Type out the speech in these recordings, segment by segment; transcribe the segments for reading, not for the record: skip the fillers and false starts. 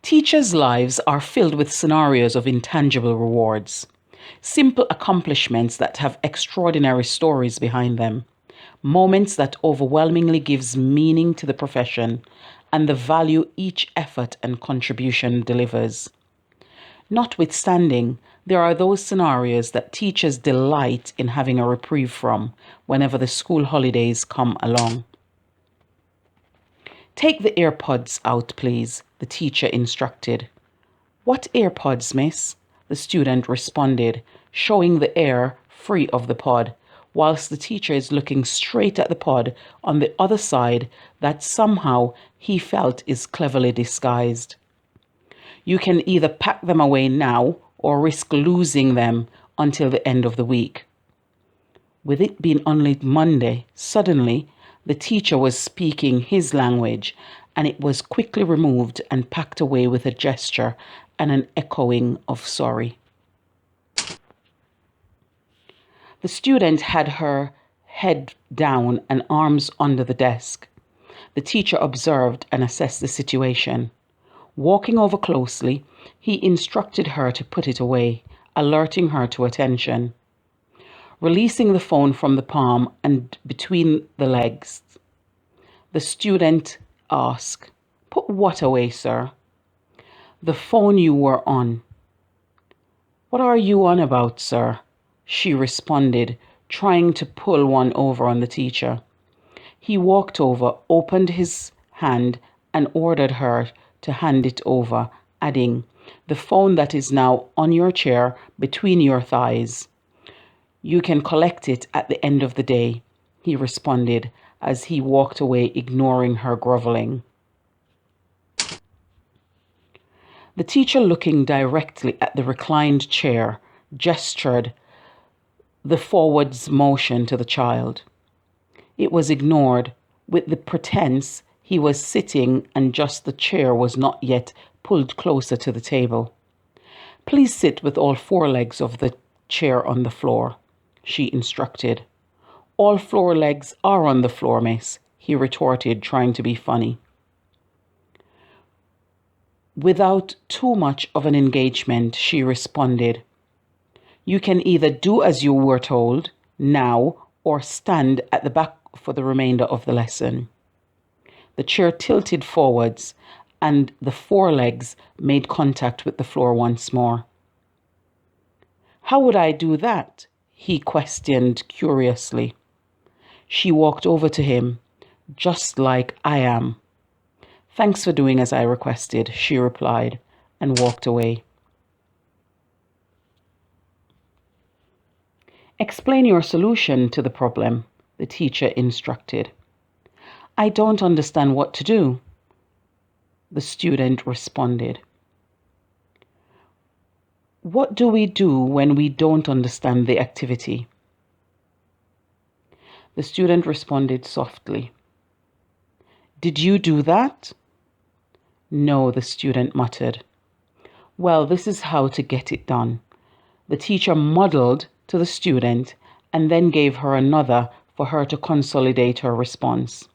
Teachers' lives are filled with scenarios of intangible rewards, simple accomplishments that have extraordinary stories behind them, moments that overwhelmingly gives meaning to the profession and the value each effort and contribution delivers. Notwithstanding, there are those scenarios that teachers delight in having a reprieve from whenever the school holidays come along. Take the earpods out, please, the teacher instructed. What earpods, miss? The student responded, showing the air free of the pod, whilst the teacher is looking straight at the pod on the other side that somehow he felt is cleverly disguised. You can either pack them away now or risk losing them until the end of the week. With it being only Monday, suddenly the teacher was speaking his language, and it was quickly removed and packed away with a gesture and an echoing of sorry. The student had her head down and arms under the desk. The teacher observed and assessed the situation. Walking over closely, he instructed her to put it away, alerting her to attention. Releasing the phone from the palm and between the legs, the student asked, "Put what away, sir?" "The phone you were on." "What are you on about, sir?" she responded, trying to pull one over on the teacher. He walked over, opened his hand, and ordered her to hand it over, adding, "The phone that is now on your chair between your thighs. You can collect it at the end of the day," he responded as he walked away, ignoring her groveling. The teacher, looking directly at the reclined chair, gestured the forwards motion to the child. It was ignored, with the pretense he was sitting and just the chair was not yet pulled closer to the table. "Please sit with all four legs of the chair on the floor," she instructed. "All four legs are on the floor, miss," he retorted, trying to be funny. Without too much of an engagement, she responded, "You can either do as you were told now or stand at the back for the remainder of the lesson." The chair tilted forwards and the four legs made contact with the floor once more. "How would I do that?" he questioned curiously. She walked over to him, "Just like I am." "Thanks for doing as I requested," she replied, and walked away. "Explain your solution to the problem," the teacher instructed. "I don't understand what to do," the student responded. "What do we do when we don't understand the activity?" The student responded softly, "Did you do that?" "No," the student muttered. "Well, this is how to get it done." The teacher modeled to the student and then gave her another for her to consolidate her response.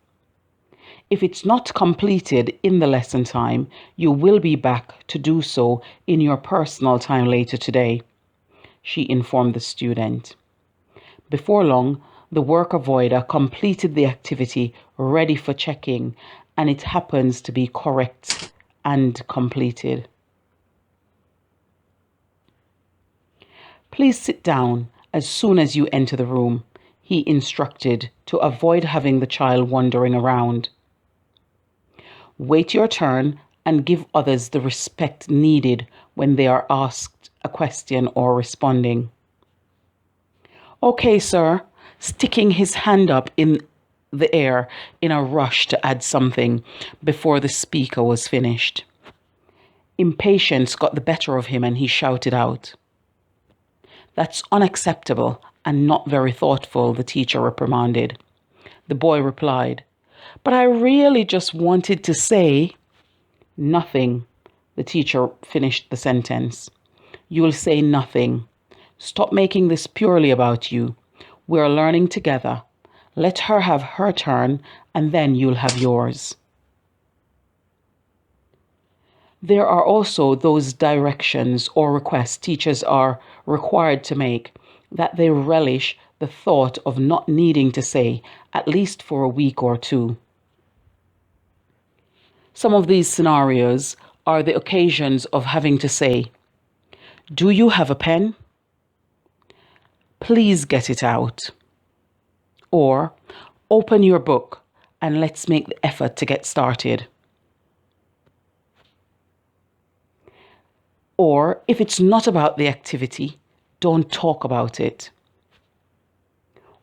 "If it's not completed in the lesson time, you will be back to do so in your personal time later today," she informed the student. Before long, the work avoider completed the activity ready for checking, and it happens to be correct and completed. "Please sit down as soon as you enter the room," he instructed, to avoid having the child wandering around. "Wait your turn and give others the respect needed when they are asked a question or responding." "Okay, sir," sticking his hand up in the air in a rush to add something before the speaker was finished. Impatience got the better of him and he shouted out, "That's unacceptable and not very thoughtful," the teacher reprimanded. The boy replied, "But I really just wanted to say—" "Nothing," the teacher finished the sentence. "You'll say nothing. Stop making this purely about you. We're learning together. Let her have her turn and then you'll have yours." There are also those directions or requests teachers are required to make that they relish the thought of not needing to say, at least for a week or two. Some of these scenarios are the occasions of having to say, "Do you have a pen? Please get it out." Or, "Open your book and let's make the effort to get started." Or, if it's not about the activity, don't talk about it.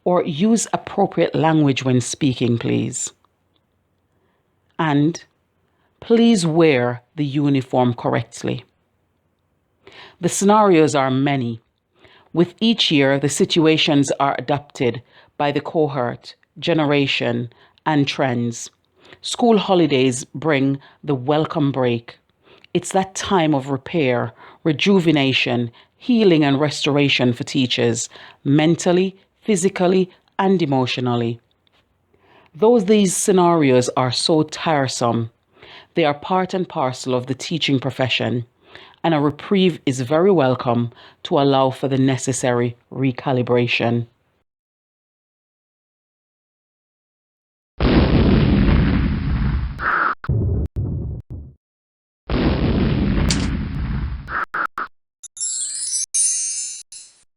Or use appropriate language when speaking, please. And please wear the uniform correctly. The scenarios are many. With each year, the situations are adapted by the cohort, generation, and trends. School holidays bring the welcome break. It's that time of repair, rejuvenation, healing, and restoration for teachers, mentally, physically, and emotionally. Though these scenarios are so tiresome, they are part and parcel of the teaching profession, and a reprieve is very welcome to allow for the necessary recalibration.